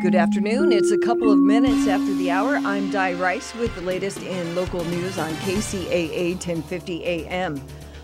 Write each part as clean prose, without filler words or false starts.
Good afternoon. It's a couple of minutes after the hour. I'm Di Rice with the latest in local news on Kcaa 1050 AM.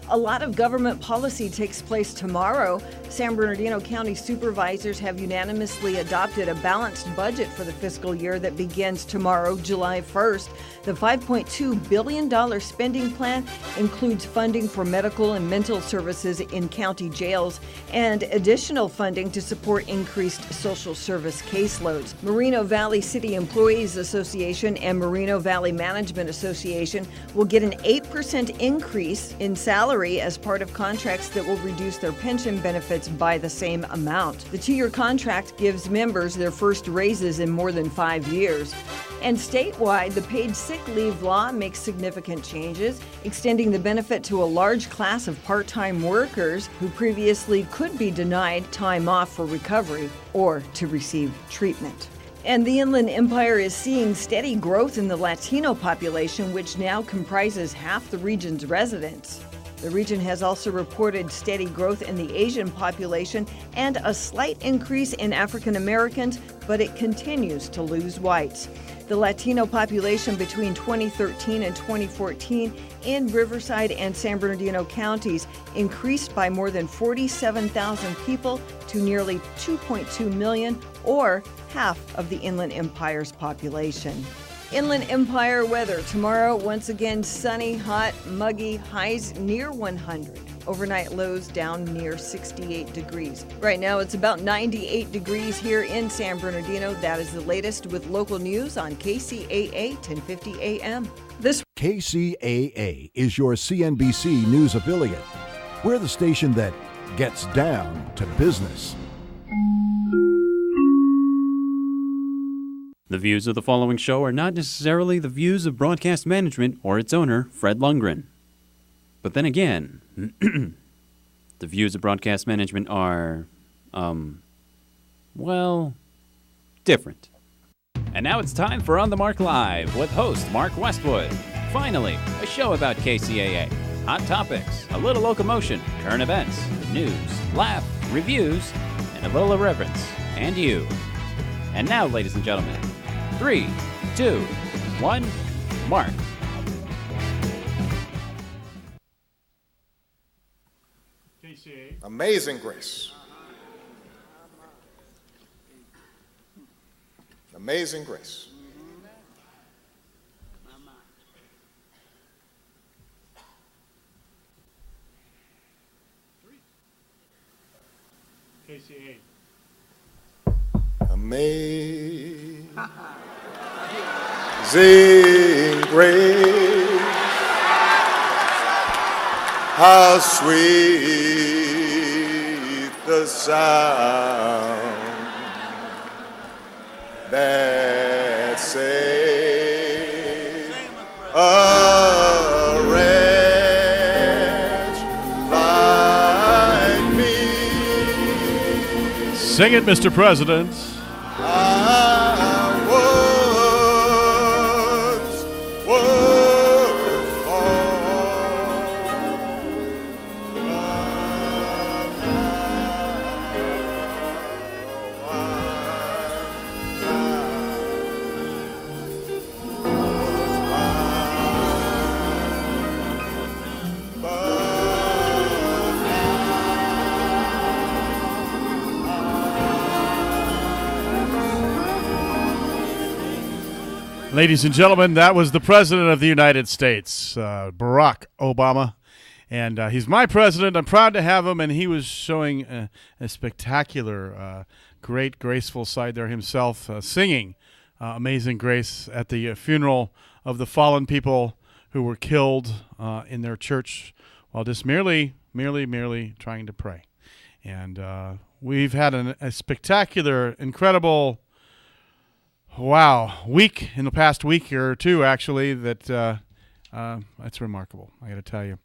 A lot of government policy takes place tomorrow. San Bernardino County supervisors have unanimously adopted a balanced budget for the fiscal year that begins tomorrow, July 1st. The $5.2 billion spending plan includes funding for medical and mental services in county jails and additional funding to support increased social service caseloads. Moreno Valley City Employees Association and Moreno Valley Management Association will get an 8% increase in salary as part of contracts that will reduce their pension benefits by the same amount. The two-year contract gives members their first raises in more than 5 years. And statewide, the paid sick leave law makes significant changes, extending the benefit to a large class of part-time workers who previously could be denied time off for recovery or to receive treatment. And the Inland Empire is seeing steady growth in the Latino population, which now comprises half the region's residents. The region has also reported steady growth in the Asian population and a slight increase in African Americans, but it continues to lose whites. The Latino population between 2013 and 2014 in Riverside and San Bernardino counties increased by more than 47,000 people to nearly 2.2 million, or half of the Inland Empire's population. Inland Empire weather. Tomorrow, once again, sunny, hot, muggy, highs near 100. Overnight lows down near 68 degrees. Right now, it's about 98 degrees here in San Bernardino. That is the latest with local news on Kcaa 1050 AM. KCAA is your CNBC News affiliate. We're the station that gets down to business. The views of the following show are not necessarily the views of broadcast management or its owner, Fred Lundgren. But then again, the views of broadcast management are, different. And now it's time for On The Mark Live with host Mark Westwood. Finally, a show about KCAA. Hot topics, a little locomotion, current events, news, laugh, reviews, and a little irreverence. And you. And now, ladies and gentlemen, 3, 2, 1, Mark. Amazing grace. Amazing grace. Kcaa. Amazing grace, how sweet the sound that saved a wretch like me. Sing it, Mr. President. Ladies and gentlemen, that was the President of the United States, Barack Obama. And he's my president. I'm proud to have him. And he was showing a spectacular, great, graceful side there himself, singing Amazing Grace at the funeral of the fallen people who were killed in their church while just merely trying to pray. And we've had a spectacular, incredible week in the past week or two, actually, that's remarkable, I got to tell you.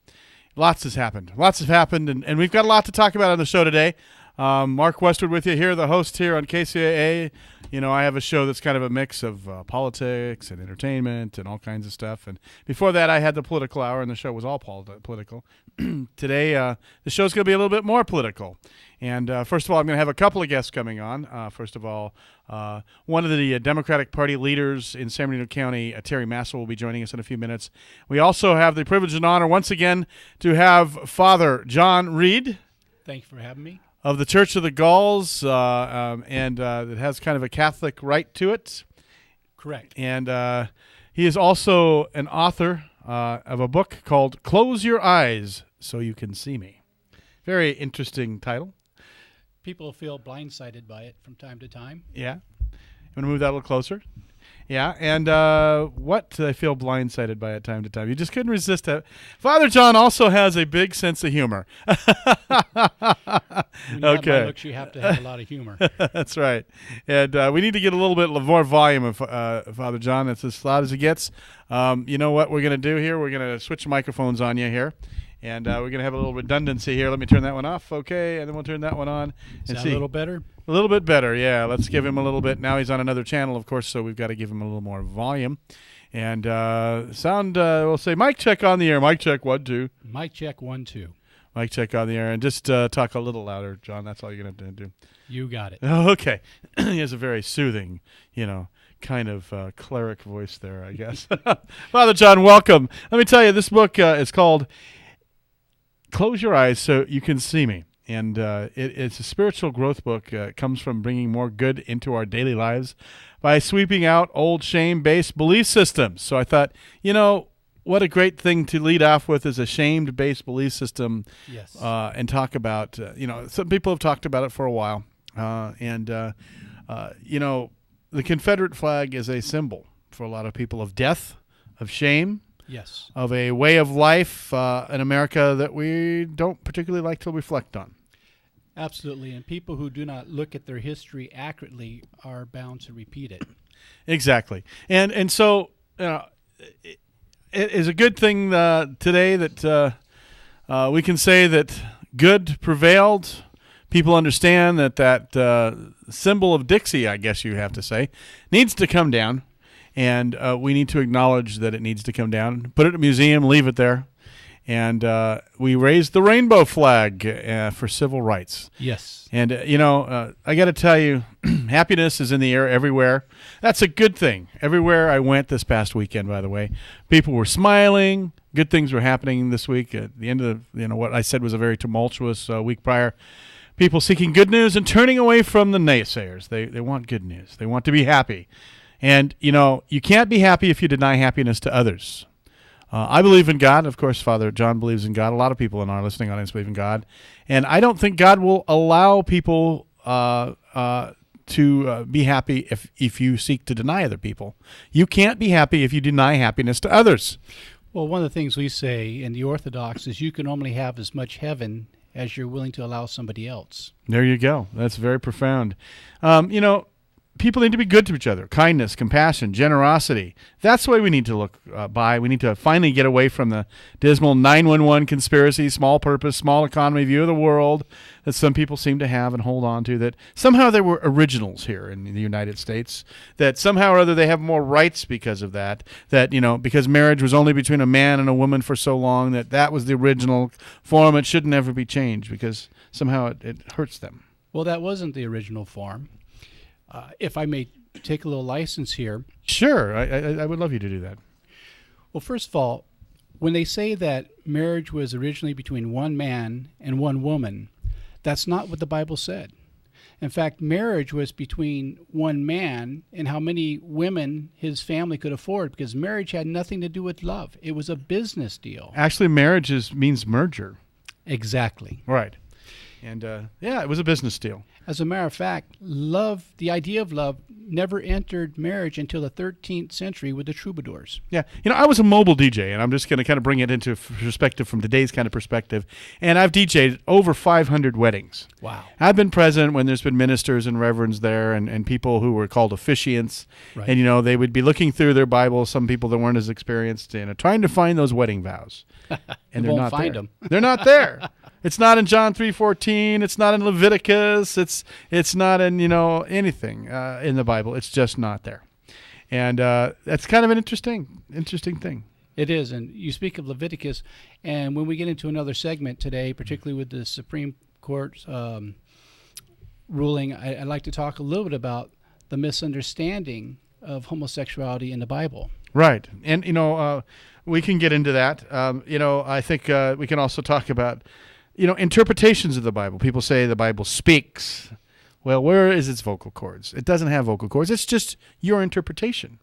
Lots has happened, and we've got a lot to talk about on the show today. Mark Westwood with you here, the host here on KCAA. You know, I have a show that's kind of a mix of politics and entertainment and all kinds of stuff. And before that, I had the political hour, and the show was all political. Today, the show's going to be a little bit more political. And first of all, I'm going to have a couple of guests coming on. First of all, one of the Democratic Party leaders in San Bernardino County, Terry Massel, will be joining us in a few minutes. We also have the privilege and honor once again to have Father John Reed. Thank you for having me. Of the Church of the Gauls, and it has kind of a Catholic rite to it. Correct. And he is also an author of a book called Close Your Eyes So You Can See Me. Very interesting title. People feel blindsided by it from time to time. Yeah. You want to move that a little closer? Yeah, and what do I feel blindsided by at time to time? You just couldn't resist it. Father John also has a big sense of humor. When you have my looks, you have to have a lot of humor. That's right. And we need to get a little bit more volume of Father John. It's as loud as it gets. You know what we're going to do here? We're going to switch microphones on you here. And we're going to have a little redundancy here. Let me turn that one off, okay? And then we'll turn that one on. Is that a little better? A little bit better, yeah. Let's give him a little bit. Now he's on another channel, of course, so we've got to give him a little more volume. And sound, we'll say mic check on the air. Mic check, 1, 2. Mic check, 1, 2. Mic check on the air. And just talk a little louder, John. That's all you're going to have to do. You got it. Okay. He has a very soothing, kind of cleric voice there, I guess. Father John, welcome. Let me tell you, this book is called Close Your Eyes So You Can See Me. And it's a spiritual growth book. It comes from bringing more good into our daily lives by sweeping out old shame-based belief systems. So I thought, what a great thing to lead off with is a shame-based belief system. Yes. And talk about, some people have talked about it for a while. The Confederate flag is a symbol for a lot of people of death, of shame. Yes. Of a way of life in America that we don't particularly like to reflect on. Absolutely. And people who do not look at their history accurately are bound to repeat it. Exactly. And so it is a good thing today that we can say that good prevailed. People understand that symbol of Dixie, I guess you have to say, needs to come down. And we need to acknowledge that it needs to come down. Put it in a museum, leave it there. And we raised the rainbow flag for civil rights. Yes. And, I got to tell you, happiness is in the air everywhere. That's a good thing. Everywhere I went this past weekend, by the way, people were smiling. Good things were happening this week. At the end of what I said was a very tumultuous week prior. People seeking good news and turning away from the naysayers. They want good news. They want to be happy. And, you can't be happy if you deny happiness to others. I believe in God. Of course, Father John believes in God. A lot of people in our listening audience believe in God. And I don't think God will allow people to be happy if you seek to deny other people. You can't be happy if you deny happiness to others. Well, one of the things we say in the Orthodox is you can only have as much heaven as you're willing to allow somebody else. There you go. That's very profound. People need to be good to each other. Kindness, compassion, generosity. That's the way we need to look by. We need to finally get away from the dismal 911 conspiracy, small purpose, small economy view of the world that some people seem to have and hold on to, that somehow there were originals here in the United States, that somehow or other they have more rights because of that, because marriage was only between a man and a woman for so long, that was the original form. It should never be changed because somehow it hurts them. Well, that wasn't the original form. If I may take a little license here. Sure. I would love you to do that. Well, first of all, when they say that marriage was originally between one man and one woman, that's not what the Bible said. In fact, marriage was between one man and how many women his family could afford, because marriage had nothing to do with love. It was a business deal. Actually, marriage means merger. Exactly. Right. And, it was a business deal. As a matter of fact, love, the idea of love, never entered marriage until the 13th century with the troubadours. Yeah. I was a mobile DJ, and I'm just going to kind of bring it into perspective from today's kind of perspective. And I've DJed over 500 weddings. Wow. I've been present when there's been ministers and reverends there and people who were called officiants. Right. And, they would be looking through their Bible, some people that weren't as experienced, trying to find those wedding vows. And They're not there. They're not there. It's not in John 3:14. It's not in Leviticus. It's not in anything in the Bible. It's just not there, and that's kind of an interesting thing. It is, and you speak of Leviticus, and when we get into another segment today, particularly with the Supreme Court ruling, I'd like to talk a little bit about the misunderstanding of homosexuality in the Bible. Right, and we can get into that. I think we can also talk about interpretations of the Bible. People say the Bible speaks. Well, where is its vocal cords? It doesn't have vocal cords. It's just your interpretation.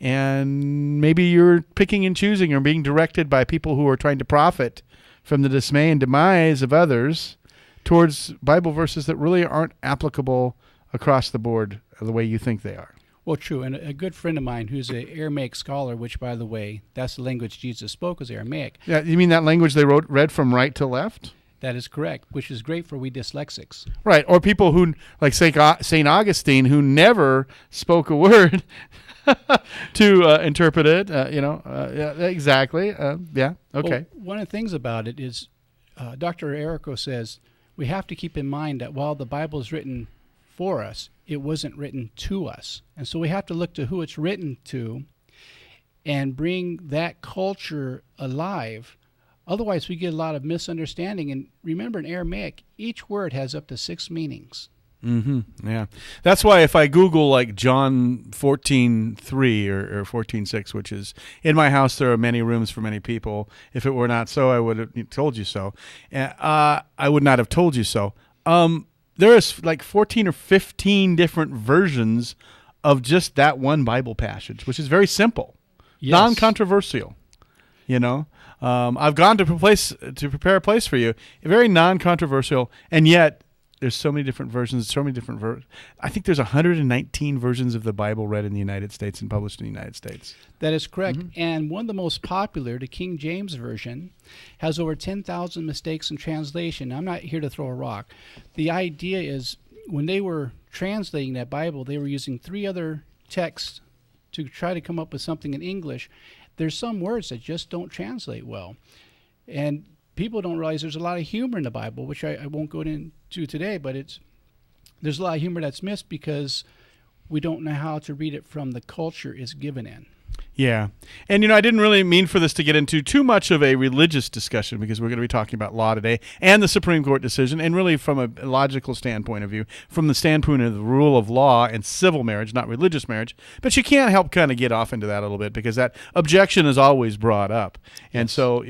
And maybe you're picking and choosing or being directed by people who are trying to profit from the dismay and demise of others towards Bible verses that really aren't applicable across the board the way you think they are. Well, true. And a good friend of mine who's an Aramaic scholar, which, by the way, that's the language Jesus spoke, was Aramaic. Yeah, you mean that language they read from right to left? That is correct, which is great for we dyslexics. Right, or people who, like St. Augustine, who never spoke a word to interpret it. Yeah, exactly. Yeah, okay. Well, one of the things about it is Dr. Errico says we have to keep in mind that while the Bible is written for us, it wasn't written to us. And so we have to look to who it's written to and bring that culture alive. Otherwise, we get a lot of misunderstanding. And remember, in Aramaic, each word has up to 6 meanings. Mm-hmm. Yeah, that's why if I Google like John 14:3 or 14:6, which is in my house, there are many rooms for many people. If it were not so, I would have told you so. I would not have told you so. There is like 14 or 15 different versions of just that one Bible passage, which is very simple, non-controversial. I've gone to prepare a place for you, very non-controversial, and yet there's so many different versions, I think there's 119 versions of the Bible read in the United States and published in the United States. That is correct. Mm-hmm. And one of the most popular, the King James Version, has over 10,000 mistakes in translation. I'm not here to throw a rock. The idea is when they were translating that Bible, they were using 3 other texts to try to come up with something in English. There's some words that just don't translate well. And people don't realize there's a lot of humor in the Bible, which I won't go into today, but there's a lot of humor that's missed because we don't know how to read it from the culture it's given in. Yeah. And, I didn't really mean for this to get into too much of a religious discussion because we're going to be talking about law today and the Supreme Court decision, and really from a logical standpoint of view, from the standpoint of the rule of law and civil marriage, not religious marriage. But you can't help kind of get off into that a little bit because that objection is always brought up. And so,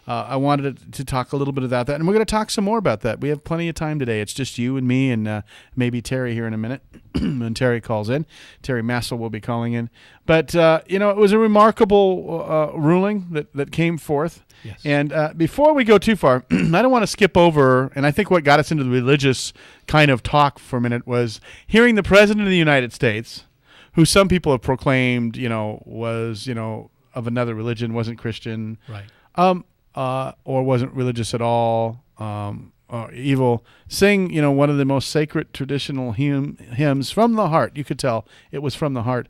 I wanted to talk a little bit about that, and we're going to talk some more about that. We have plenty of time today. It's just you and me and maybe Terry here in a minute when Terry calls in. Terry Massel will be calling in. But, it was a remarkable ruling that came forth. Yes. And before we go too far, I don't want to skip over, and I think what got us into the religious kind of talk for a minute was hearing the President of the United States, who some people have proclaimed, was, of another religion, wasn't Christian. Right. Or wasn't religious at all, or evil, sing, one of the most sacred traditional hymns from the heart. You could tell it was from the heart.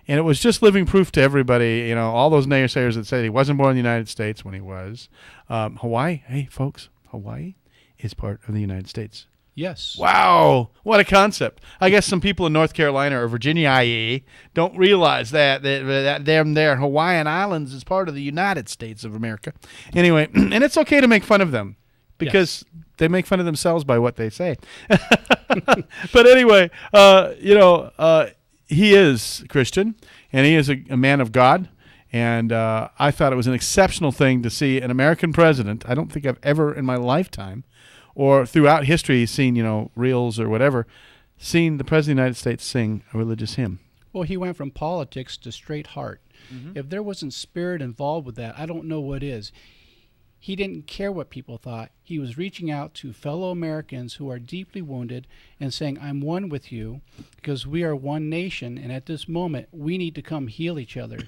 And it was just living proof to everybody, all those naysayers that said he wasn't born in the United States when he was. Hawaii, hey, folks, Hawaii is part of the United States. Yes. Wow, what a concept. I guess some people in North Carolina or Virginia don't realize that their Hawaiian Islands is part of the United States of America. Anyway, and it's okay to make fun of them because they make fun of themselves by what they say. But anyway, he is Christian, and he is a man of God, and I thought it was an exceptional thing to see an American president. I don't think I've ever in my lifetime or throughout history seen, reels or whatever, seen the President of the United States sing a religious hymn. Well, he went from politics to straight heart. Mm-hmm. If there wasn't spirit involved with that, I don't know what is. He didn't care what people thought. He was reaching out to fellow Americans who are deeply wounded and saying, I'm one with you because we are one nation, and at this moment, we need to come heal each other.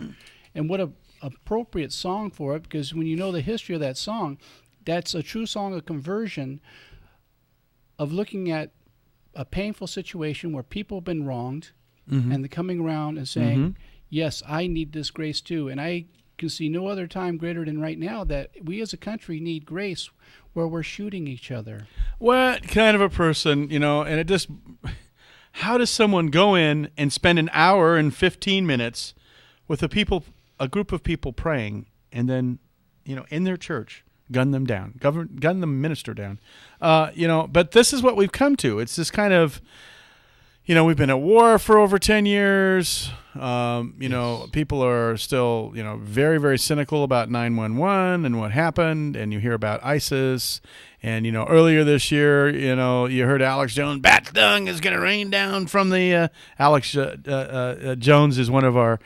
And what an appropriate song for it, because when you know the history of that song, that's a true song of conversion, of looking at a painful situation where people have been wronged, mm-hmm. and they're coming around and saying, mm-hmm. yes, I need this grace too. And I can see no other time greater than right now that we as a country need grace where we're shooting each other. What kind of a person, and it just, how does someone go in and spend an hour and 15 minutes with a group of people praying, and then, in their church, gun them down, gun the minister down? But this is what we've come to. It's this kind of, we've been at war for over 10 years. People are still, very, very cynical about 9/11 and what happened. And you hear about ISIS. And, earlier this year, you heard Alex Jones, bat stung is going to rain down from the Alex Jones is one of our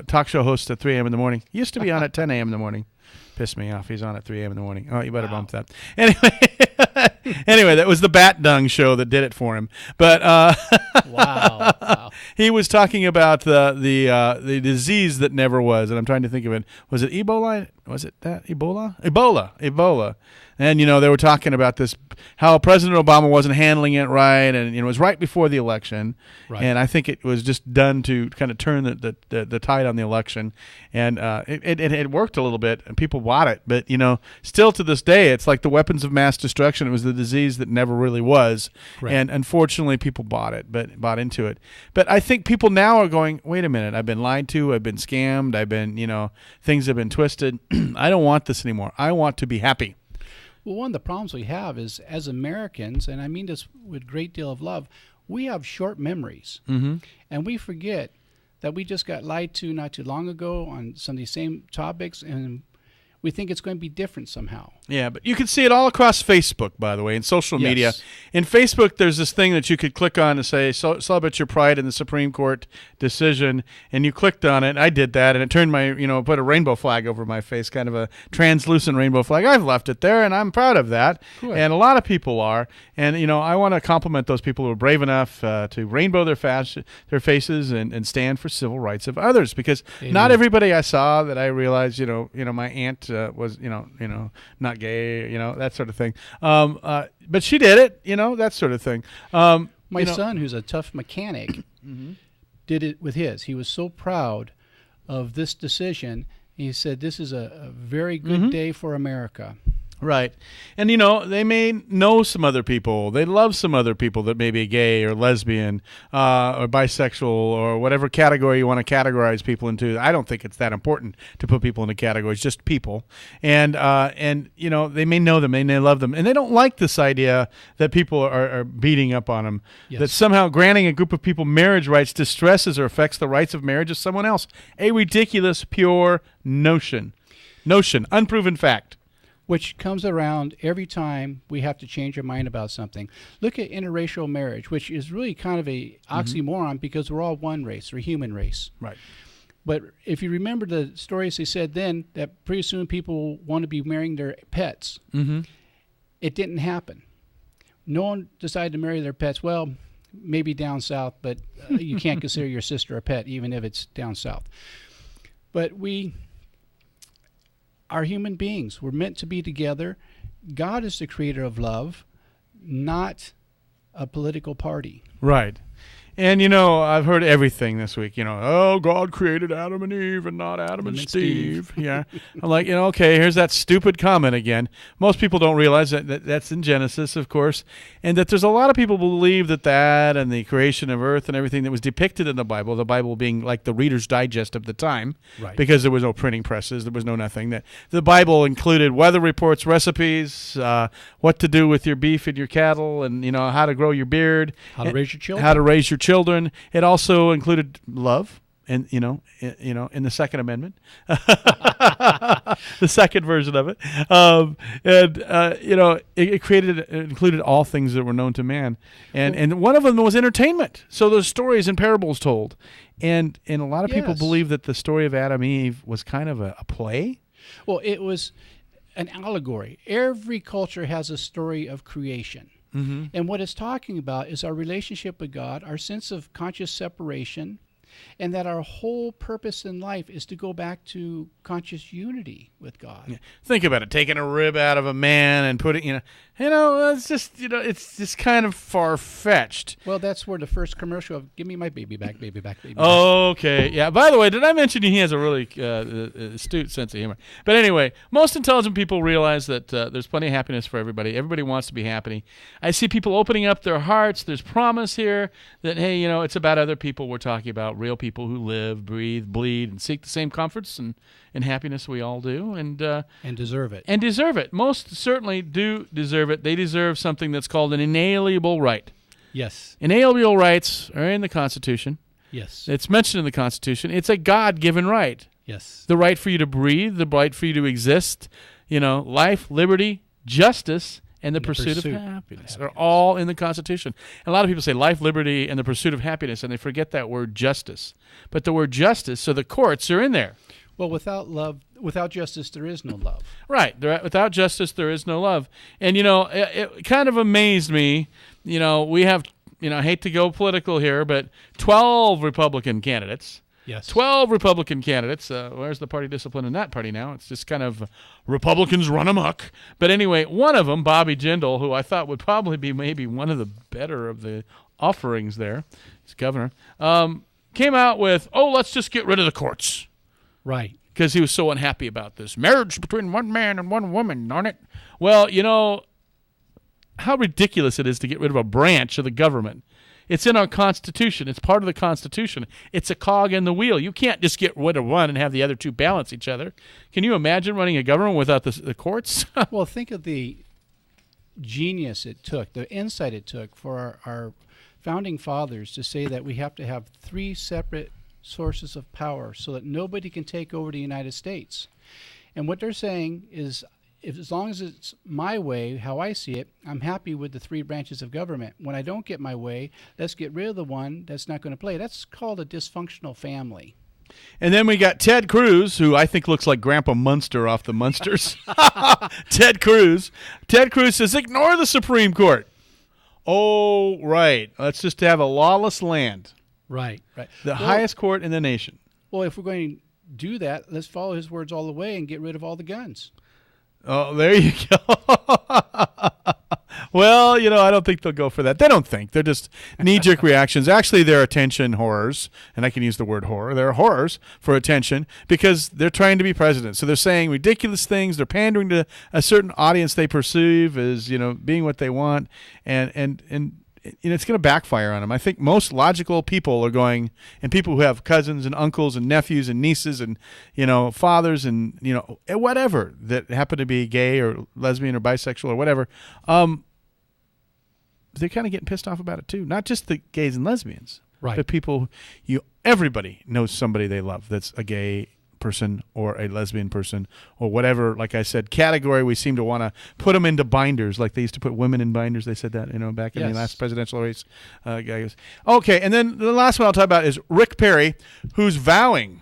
talk show hosts at 3 a.m. in the morning. He used to be on at 10 a.m. in the morning. Pissed me off. He's on at 3 a.m. in the morning. Oh, you better bump that. Anyway, that was the Bat Dung show that did it for him. But Wow. He was talking about the disease that never was, and I'm trying to think of it. Was it Ebola? Was it that Ebola? Ebola. And, they were talking about this, how President Obama wasn't handling it right, and it was right before the election. Right. And I think it was just done to kind of turn the tide on the election. And it worked a little bit, and people bought it. But, still to this day, it's like the weapons of mass destruction. It was the disease that never really was. Right. And unfortunately, people bought into it. But I think people now are going, wait a minute, I've been lied to, I've been scammed, I've been, things have been twisted. I don't want this anymore. I want to be happy. Well, one of the problems we have is, as Americans, and I mean this with a great deal of love, we have short memories. Mm-hmm. And we forget that we just got lied to not too long ago on some of these same topics, and we think it's going to be different somehow. Yeah, but you can see it all across Facebook, by the way, and social media. In Facebook, there's this thing that you could click on to say, celebrate your pride in the Supreme Court decision, and you clicked on it. I did that, and it turned my, put a rainbow flag over my face, kind of a translucent rainbow flag. I've left it there, and I'm proud of that, Good. And a lot of people are. And, I want to compliment those people who are brave enough to rainbow their faces and stand for civil rights of others, because Amen. Not everybody I saw that I realized, my aunt was, not gay, that sort of thing. But she did it, that sort of thing. My son, who's a tough mechanic, did it with his. He was so proud of this decision. He said, this is a very good day for America. Right. And, they may know some other people. They love some other people that may be gay or lesbian or bisexual or whatever category you want to categorize people into. I don't think it's that important to put people into categories, just people. And they may know them, they may love them. And they don't like this idea that people are beating up on them, yes. That somehow granting a group of people marriage rights distresses or affects the rights of marriage of someone else. A ridiculous, pure notion, unproven fact. Which comes around every time we have to change our mind about something. Look at interracial marriage, which is really kind of a oxymoron because we're all one race, or human race. Right. But if you remember the stories they said then, that pretty soon people want to be marrying their pets. Mm-hmm. It didn't happen. No one decided to marry their pets. Well, maybe down south, but you can't consider your sister a pet, even if it's down south. But we are human beings. We're meant to be together. God is the creator of love, not a political party. Right. And, I've heard everything this week, God created Adam and Eve and not Adam and Steve. Yeah. I'm like, okay, here's that stupid comment again. Most people don't realize that that's in Genesis, of course, and that there's a lot of people who believe that and the creation of earth and everything that was depicted in the Bible being like the Reader's Digest of the time, right. Because there was no printing presses, there was no nothing. That the Bible included weather reports, recipes, what to do with your beef and your cattle, and, how to grow your beard. How to raise your children. It also included love, and in the Second Amendment, the second version of it, it included all things that were known to man, and one of them was entertainment. So there's stories and parables told, and a lot of people believe that the story of Adam and Eve was kind of a play. Well, it was an allegory. Every culture has a story of creation. Mm-hmm. And what it's talking about is our relationship with God, our sense of conscious separation, and that our whole purpose in life is to go back to conscious unity with God. Yeah. Think about it, taking a rib out of a man and putting, it's just kind of far-fetched. Well, that's where the first commercial of "Give me my baby back, baby back, baby back." Okay, yeah. By the way, did I mention he has a really astute sense of humor? But anyway, most intelligent people realize that there's plenty of happiness for everybody. Everybody wants to be happy. I see people opening up their hearts. There's promise here that, hey, it's about other people we're talking about, real people who live, breathe, bleed, and seek the same comforts and happiness we all do. And deserve it. And deserve it. Most certainly do deserve it. They deserve something that's called an inalienable right. Yes. Inalienable rights are in the Constitution. Yes. It's mentioned in the Constitution. It's a God-given right. Yes. The right for you to breathe, the right for you to exist, life, liberty, justice, and the pursuit of happiness are all in the Constitution. And a lot of people say life, liberty, and the pursuit of happiness, and they forget that word justice. But the word justice, so the courts are in there. Well, without justice, there is no love. Right. Without justice, there is no love. And, it kind of amazed me. We have, I hate to go political here, but 12 Republican candidates. Yes. 12 Republican candidates. Where's the party discipline in that party now? It's just kind of Republicans run amok. But anyway, one of them, Bobby Jindal, who I thought would probably be maybe one of the better of the offerings there, he's governor, came out with, let's just get rid of the courts. Right. Because he was so unhappy about this marriage between one man and one woman, darn it. Well, how ridiculous it is to get rid of a branch of the government. It's in our Constitution. It's part of the Constitution. It's a cog in the wheel. You can't just get rid of one and have the other two balance each other. Can you imagine running a government without the courts? Well, think of the genius it took, the insight it took for our founding fathers to say that we have to have three separate sources of power so that nobody can take over the United States. And what they're saying is, as long as it's my way, how I see it, I'm happy with the three branches of government. When I don't get my way, let's get rid of the one that's not going to play. That's called a dysfunctional family. And then we got Ted Cruz, who I think looks like Grandpa Munster off the Munsters. Ted Cruz. Ted Cruz says, ignore the Supreme Court. Oh, right. Let's just have a lawless land. Right. The highest court in the nation. Well, if we're going to do that, let's follow his words all the way and get rid of all the guns. Oh, there you go. Well, I don't think they'll go for that. They don't think. They're just knee-jerk reactions. Actually, they're attention whores, and I can use the word whore. They're whores for attention because they're trying to be president. So they're saying ridiculous things. They're pandering to a certain audience they perceive as, being what they want, and it's going to backfire on them. I think most logical people are going, and people who have cousins and uncles and nephews and nieces and, fathers and, whatever that happen to be gay or lesbian or bisexual or whatever, they're kind of getting pissed off about it too. Not just the gays and lesbians, right? But people, everybody knows somebody they love that's a gay person or a lesbian person or whatever, like I said, category we seem to want to put them into binders like they used to put women in binders. They said that, back in the last presidential race. Guys. Okay, and then the last one I'll talk about is Rick Perry, who's vowing,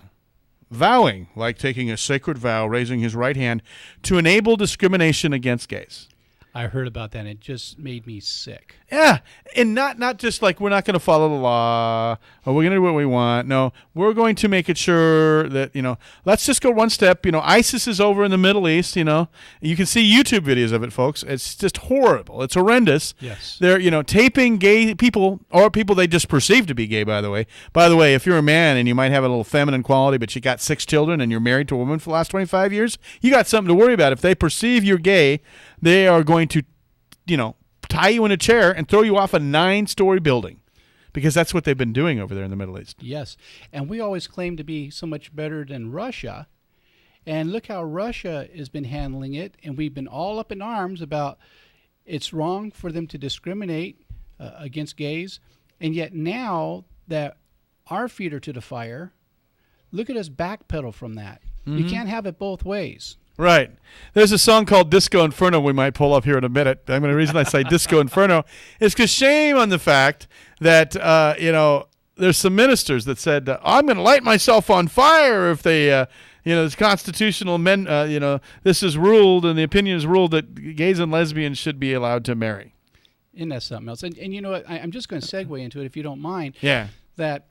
like taking a sacred vow, raising his right hand, to enable discrimination against gays. I heard about that, and it just made me sick. Yeah, and not just like we're not going to follow the law or we're going to do what we want. No, we're going to make it sure that, let's just go one step. ISIS is over in the Middle East, You can see YouTube videos of it, folks. It's just horrible. It's horrendous. Yes. They're, taping gay people or people they just perceive to be gay, by the way. By the way, if you're a man and you might have a little feminine quality, but you got 6 children and you're married to a woman for the last 25 years, you got something to worry about. If they perceive you're gay, they are going to, tie you in a chair and throw you off a 9-story building because that's what they've been doing over there in the Middle East. Yes, and we always claim to be so much better than Russia, and look how Russia has been handling it, and we've been all up in arms about it's wrong for them to discriminate against gays, and yet now that our feet are to the fire, look at us backpedal from that. Mm-hmm. You can't have it both ways. Right. There's a song called Disco Inferno we might pull up here in a minute. The reason I say Disco Inferno is because shame on the fact that, there's some ministers that said, I'm going to light myself on fire if they, this constitutional men, this is ruled and the opinion is ruled that gays and lesbians should be allowed to marry. Isn't that something else? And you know what? I'm just going to segue into it if you don't mind. Yeah. That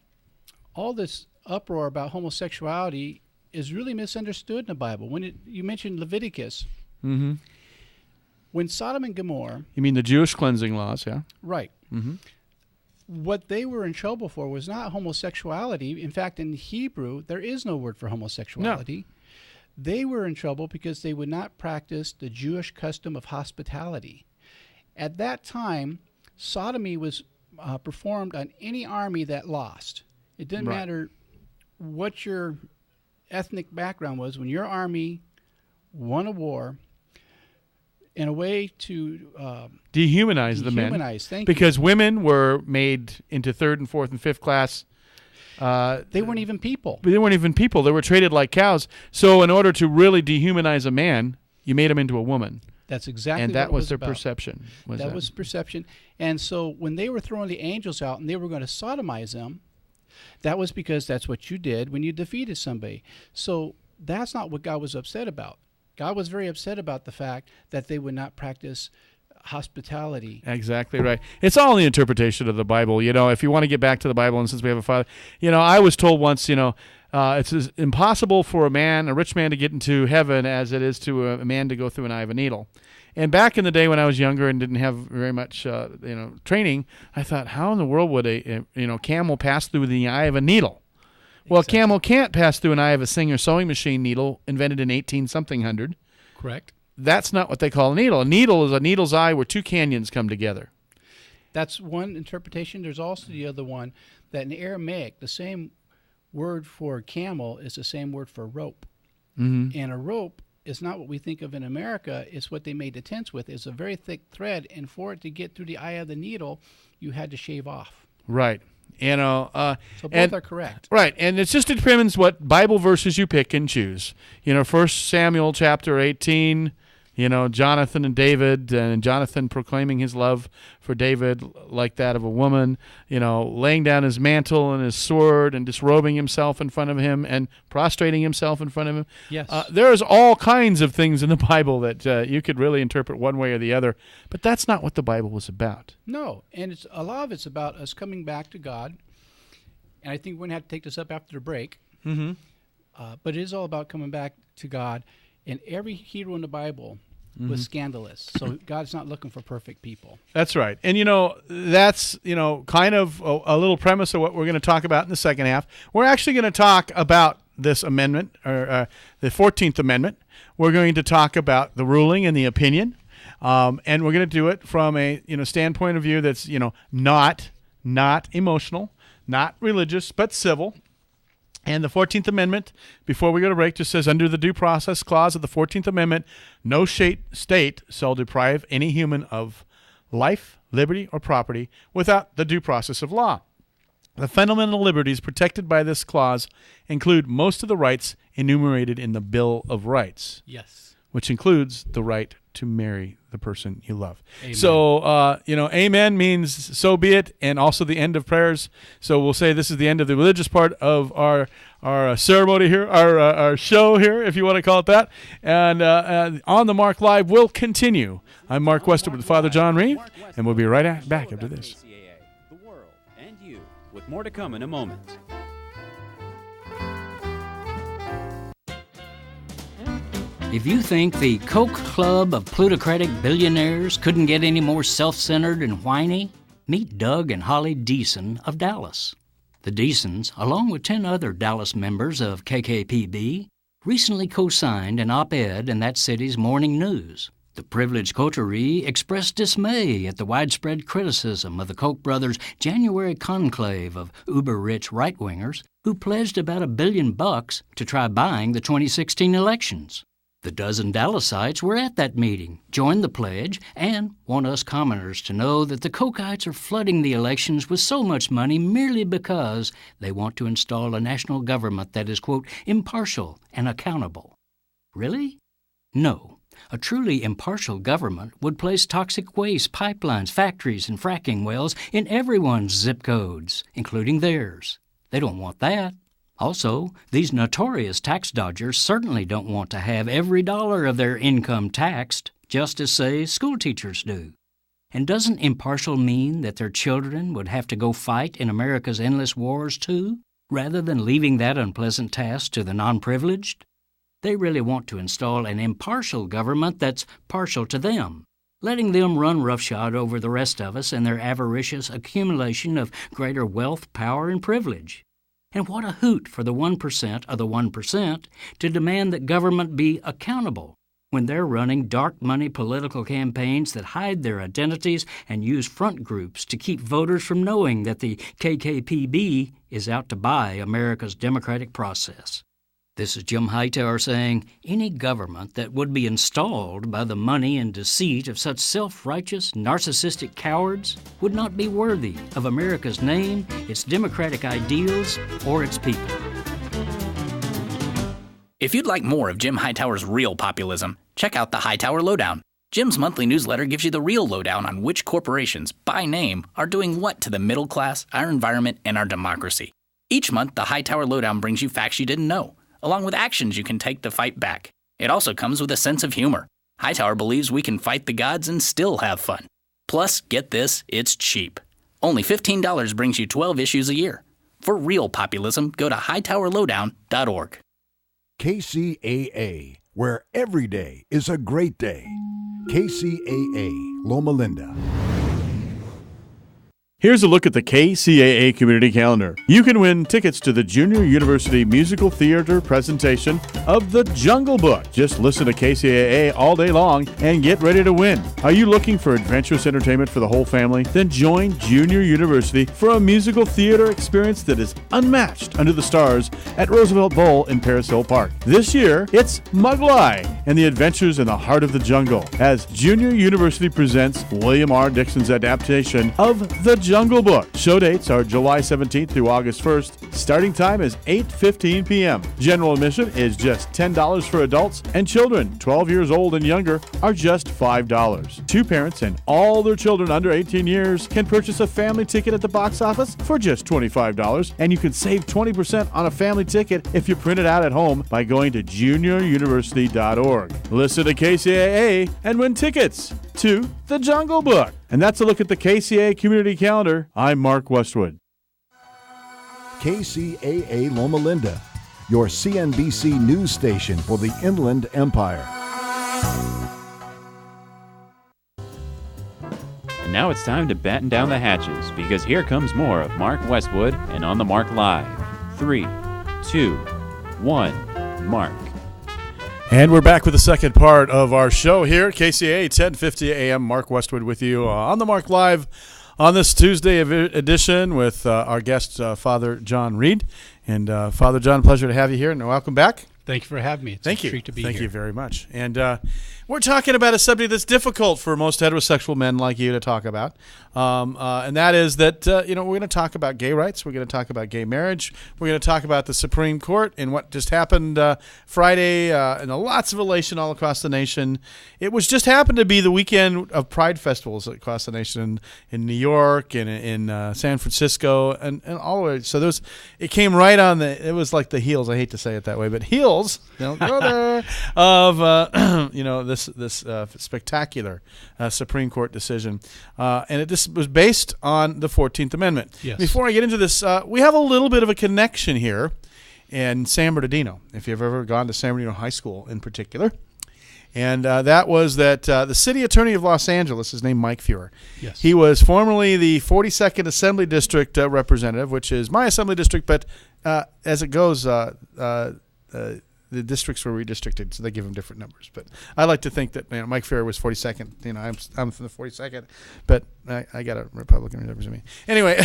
all this uproar about homosexuality is really misunderstood in the Bible. You mentioned Leviticus. Mm-hmm. When Sodom and Gomorrah... You mean the Jewish cleansing laws, yeah? Right. Mm-hmm. What they were in trouble for was not homosexuality. In fact, in Hebrew, there is no word for homosexuality. No. They were in trouble because they would not practice the Jewish custom of hospitality. At that time, sodomy was performed on any army that lost. It didn't matter what your ethnic background was. When your army won a war, in a way to dehumanize the men, because women were made into third and fourth and fifth class. They weren't even people. They weren't even people. They were treated like cows. So in order to really dehumanize a man, you made him into a woman. That's exactly and that what it was their about. Perception. That was perception. And so when they were throwing the angels out and they were going to sodomize them, that was because that's what you did when you defeated somebody. So that's not what God was upset about. God was very upset about the fact that they would not practice hospitality. Exactly right. It's all in the interpretation of the Bible. You know, if you want to get back to the Bible, and since we have a father, you know, I was told once, you know, it's as impossible for a rich man to get into heaven as it is to a man to go through an eye of a needle. And back in the day when I was younger and didn't have very much, training, I thought, how in the world would a camel pass through the eye of a needle? Well, exactly. A camel can't pass through an eye of a Singer sewing machine needle invented in 18-something hundred. Correct. That's not what they call a needle. A needle is a needle's eye where two canyons come together. That's one interpretation. There's also the other one that in Aramaic, the same word for camel is the same word for rope. Mm-hmm. And a rope is not what we think of in America. It's what they made the tents with. It's a very thick thread, and for it to get through the eye of the needle, you had to shave off. Right. So both are correct. Right, and it just determines what Bible verses you pick and choose. 1 Samuel chapter 18, Jonathan and David, and Jonathan proclaiming his love for David like that of a woman, laying down his mantle and his sword and disrobing himself in front of him and prostrating himself in front of him. Yes. There's all kinds of things in the Bible that you could really interpret one way or the other, but that's not what the Bible was about. No, and a lot of it's about us coming back to God, and I think we're going to have to take this up after the break. Mm-hmm. But it is all about coming back to God, and every hero in the Bible was scandalous. So God's not looking for perfect people. That's right. And, that's, kind of a little premise of what we're going to talk about in the second half. We're actually going to talk about this amendment, or the 14th Amendment. We're going to talk about the ruling and the opinion. And we're going to do it from a, standpoint of view that's, not emotional, not religious, but civil. And the 14th Amendment, before we go to break, just says, under the Due Process Clause of the 14th Amendment, no state shall deprive any human of life, liberty, or property without the due process of law. The fundamental liberties protected by this clause include most of the rights enumerated in the Bill of Rights. Yes. Which includes the right to marry the person you love. Amen. So, amen means so be it, and also the end of prayers. So we'll say this is the end of the religious part of our ceremony here, our show here, if you want to call it that. And On the Mark Live will continue. I'm Mark Westwood with Father John Reeve, and we'll be right back after this. Kcaa, the world, and you, with more to come in a moment. If you think the Koch club of plutocratic billionaires couldn't get any more self-centered and whiny, meet Doug and Holly Deason of Dallas. The Deasons, along with 10 other Dallas members of KKPB, recently co-signed an op-ed in that city's morning news. The privileged coterie expressed dismay at the widespread criticism of the Koch brothers' January conclave of uber-rich right-wingers who pledged about $1 billion to try buying the 2016 elections. The dozen Dallasites were at that meeting, joined the pledge, and want us commoners to know that the Kochites are flooding the elections with so much money merely because they want to install a national government that is, quote, impartial and accountable. Really? No. A truly impartial government would place toxic waste pipelines, factories, and fracking wells in everyone's zip codes, including theirs. They don't want that. Also, these notorious tax dodgers certainly don't want to have every dollar of their income taxed, just as, say, school teachers do. And doesn't impartial mean that their children would have to go fight in America's endless wars, too? rather than leaving that unpleasant task to the non-privileged? They really want to install an impartial government that's partial to them, letting them run roughshod over the rest of us and their avaricious accumulation of greater wealth, power, and privilege. And what a hoot for the 1% of the 1% to demand that government be accountable when they're running dark money political campaigns that hide their identities and use front groups to keep voters from knowing that the KKPB is out to buy America's democratic process. This is Jim Hightower saying any government that would be installed by the money and deceit of such self-righteous, narcissistic cowards would not be worthy of America's name, its democratic ideals, or its people. If you'd like more of Jim Hightower's real populism, check out the Hightower Lowdown. Jim's monthly newsletter gives you the real lowdown on which corporations, by name, are doing what to the middle class, our environment, and our democracy. Each month, the Hightower Lowdown brings you facts you didn't know, along with actions you can take to fight back. It also comes with a sense of humor. Hightower believes we can fight the gods and still have fun. Plus, get this, it's cheap. Only $15 brings you 12 issues a year. For real populism, go to hightowerlowdown.org. KCAA, where every day is a great day. KCAA, Loma Linda. Here's a look at the KCAA community calendar. You can win tickets to the Junior University Musical Theater presentation of The Jungle Book. Just listen to KCAA all day long and get ready to win. Are you looking for adventurous entertainment for the whole family? Then join Junior University for a musical theater experience that is unmatched under the stars at Roosevelt Bowl in Paris Hill Park. This year, it's Mugwai and the Adventures in the Heart of the Jungle as Junior University presents William R. Dixon's adaptation of The Jungle Book. Show dates are July 17th through August 1st. Starting time is 8:15 p.m. General admission is just $10 for adults, and children 12 years old and younger are just $5. Two parents and all their children under 18 years can purchase a family ticket at the box office for just $25, and you can save 20% on a family ticket if you print it out at home by going to junioruniversity.org. Listen to KCAA and win tickets to The Jungle Book. And that's a look at the KCAA community calendar. I'm Mark Westwood. KCAA Loma Linda, your CNBC news station for the Inland Empire. And now it's time to batten down the hatches, because here comes more of Mark Westwood and On the Mark Live. 3, 2, 1, Mark. And we're back with the second part of our show here, KCAA 1050 AM. Mark Westwood with you on the Mark Live on this Tuesday edition with our guest, Father John Reed. And Father John, pleasure to have you here, and welcome back. Thank you for having me. It's a treat to be here. Thank you very much. And we're talking about a subject that's difficult for most heterosexual men like you to talk about. And that is that, we're going to talk about gay rights. We're going to talk about gay marriage. We're going to talk about the Supreme Court and what just happened Friday and lots of elation all across the nation. It was just happened to be the weekend of Pride festivals across the nation in New York and in San Francisco and all the way. So it came right on it was like the heels. I hate to say it that way, but heels. Don't go there. Of this spectacular Supreme Court decision, and this was based on the 14th Amendment. Yes. Before I get into this, we have a little bit of a connection here in San Bernardino. If you've ever gone to San Bernardino High School, in particular, and that was that the City Attorney of Los Angeles is named Mike Feuer. Yes. He was formerly the 42nd Assembly District representative, which is my assembly district, but as it goes. The districts were redistricted, so they give them different numbers. But I like to think that Mike Feuer was 42nd. I'm from the 42nd, but I got a Republican represent me. Anyway,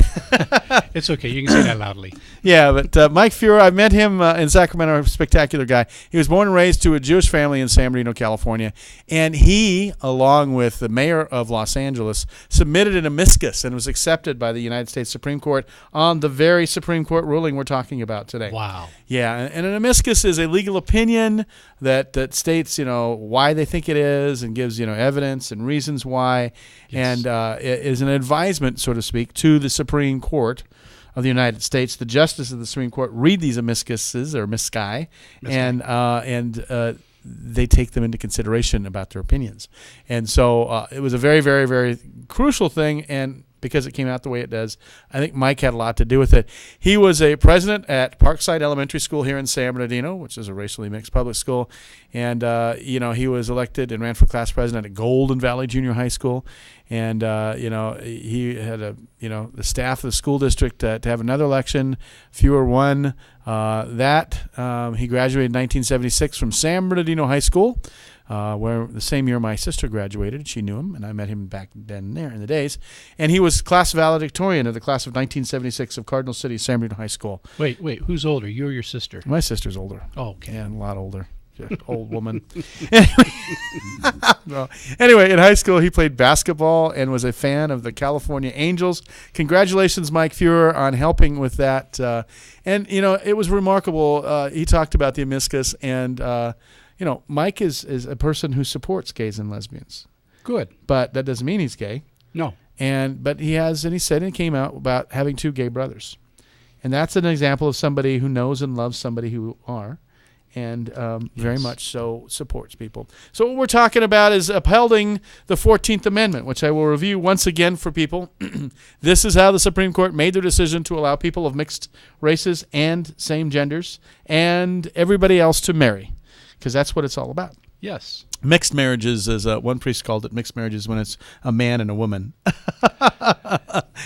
it's okay. You can say that loudly. Yeah, but Mike Feuer, I met him in Sacramento. A spectacular guy. He was born and raised to a Jewish family in San Bernardino, California, and he, along with the mayor of Los Angeles, submitted an amicus and was accepted by the United States Supreme Court on the very Supreme Court ruling we're talking about today. Wow. Yeah, and an amicus is a legal opinion that states why they think it is and gives evidence and reasons why, yes. And is an advisement, so to speak, to the Supreme Court of the United States. The justices of the Supreme Court read these amiciuses or misci, and they take them into consideration about their opinions. And so it was a very, very, very crucial thing, and because it came out the way it does. I think Mike had a lot to do with it. He was a president at Parkside Elementary School here in San Bernardino, which is a racially mixed public school. And, he was elected and ran for class president at Golden Valley Junior High School. And, he had the staff of the school district to have another election. Fewer won he graduated in 1976 from San Bernardino High School, where the same year my sister graduated. She knew him, and I met him back then there in the days. And he was class valedictorian of the class of 1976 of Cardinal City San Bernardino High School. Wait, who's older, you or your sister? My sister's older. Oh, okay. Yeah, a lot older. Just old woman. Anyway, in high school, he played basketball and was a fan of the California Angels. Congratulations, Mike Fuhrer, on helping with that. It was remarkable. He talked about the Amiscus, and Mike is a person who supports gays and lesbians. Good. But that doesn't mean he's gay. No. But he said it came out about having 2 gay brothers. And that's an example of somebody who knows and loves somebody who are, and very much so supports people. So what we're talking about is upholding the 14th Amendment, which I will review once again for people. This is how the Supreme Court made their decision to allow people of mixed races and same genders and everybody else to marry, because that's what it's all about. Yes. Mixed marriages, as one priest called it, mixed marriages when it's a man and a woman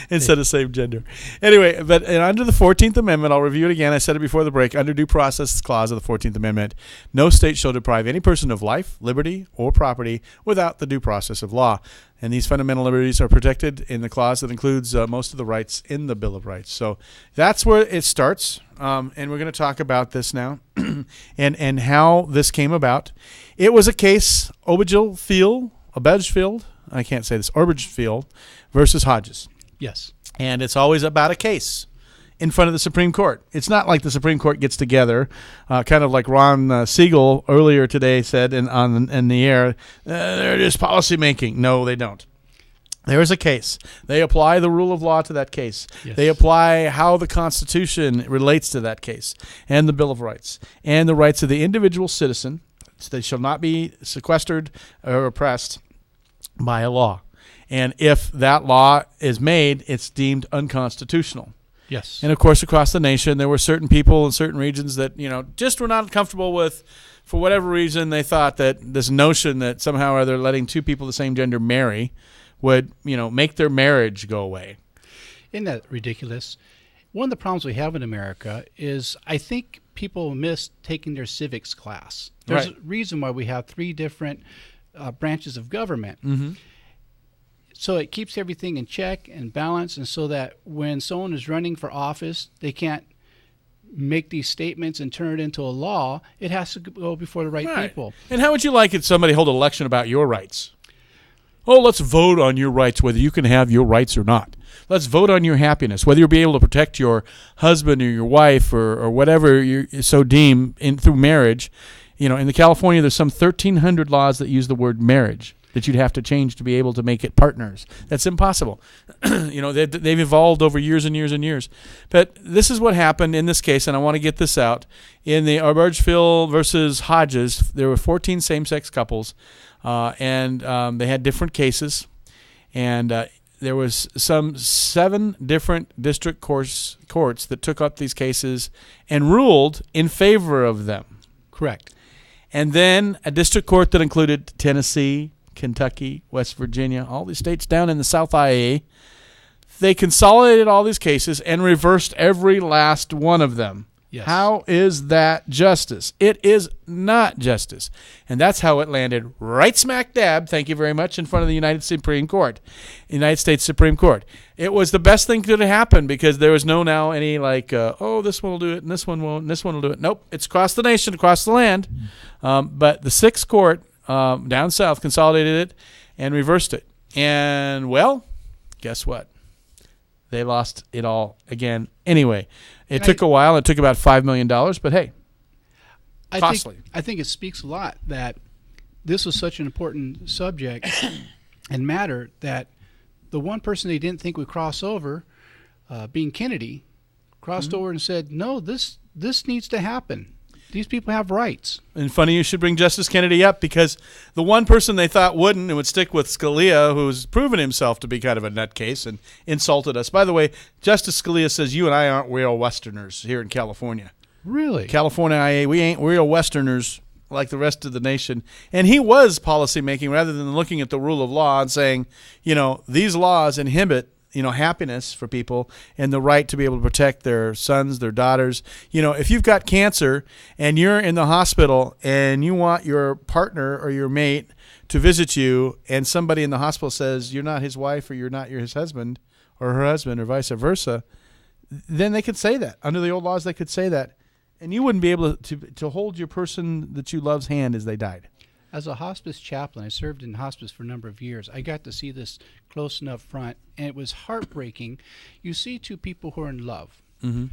instead of same gender. Anyway, but under the 14th Amendment, I'll review it again. I said it before the break. Under due process clause of the 14th Amendment, no state shall deprive any person of life, liberty, or property without the due process of law. And these fundamental liberties are protected in the clause that includes most of the rights in the Bill of Rights. So that's where it starts. And we're going to talk about this now and how this came about. It was a case, Obergefell versus Hodges. Yes. And it's always about a case in front of the Supreme Court. It's not like the Supreme Court gets together, kind of like Ron Siegel earlier today said in the air, they're just policy making. No, they don't. There is a case. They apply the rule of law to that case. Yes. They apply how the Constitution relates to that case and the Bill of Rights and the rights of the individual citizen. So they shall not be sequestered or oppressed by a law. And if that law is made, it's deemed unconstitutional. Yes. And, of course, across the nation, there were certain people in certain regions that, just were not comfortable with, for whatever reason, they thought that this notion that somehow or other letting 2 people of the same gender marry would, make their marriage go away. Isn't that ridiculous? One of the problems we have in America is I think people miss taking their civics class. There's a reason why we have 3 different branches of government. Mm-hmm. So it keeps everything in check and balance, and so that when someone is running for office, they can't make these statements and turn it into a law. It has to go before the right people. And how would you like it somebody hold an election about your rights? Oh, let's vote on your rights, whether you can have your rights or not. Let's vote on your happiness, whether you'll be able to protect your husband or your wife or whatever you so deem through marriage. In California, there's some 1,300 laws that use the word marriage that you'd have to change to be able to make it partners. That's impossible. They've evolved over years and years and years. But this is what happened in this case, and I want to get this out. In the Obergefell versus Hodges, there were 14 same-sex couples, and they had different cases. And there was some 7 different district courts that took up these cases and ruled in favor of them. Correct. And then a district court that included Tennessee, Kentucky, West Virginia, all these states down in the South IA, they consolidated all these cases and reversed every last one of them. Yes. How is that justice? It is not justice. And that's how it landed right smack dab, thank you very much, in front of the United States Supreme Court. It was the best thing that could have happened because there was no any this one will do it and this one won't and this one will do it. Nope, it's across the nation, across the land. But the 6th court down south consolidated it and reversed it. And, well, guess what? They lost it all again anyway. It took a while. It took about $5 million, but hey, costly. I think it speaks a lot that this was such an important subject and matter that the one person they didn't think would cross over, being Kennedy, crossed over and said, no, this needs to happen. These people have rights. And funny you should bring Justice Kennedy up, because the one person they thought wouldn't and would stick with Scalia, who's proven himself to be kind of a nutcase and insulted us. By the way, Justice Scalia says you and I aren't real Westerners here in California. Really? California IA, we ain't real Westerners like the rest of the nation. And he was policymaking rather than looking at the rule of law and saying, these laws inhibit happiness for people and the right to be able to protect their sons, their daughters. If you've got cancer and you're in the hospital and you want your partner or your mate to visit you, and somebody in the hospital says you're not his wife or you're not his husband or her husband or vice versa, then they could say that. Under the old laws, they could say that. And you wouldn't be able to hold your person that you love's hand as they died. As a hospice chaplain, I served in hospice for a number of years. I got to see this close enough front, and it was heartbreaking. You see two people who are in love, Mm-hmm.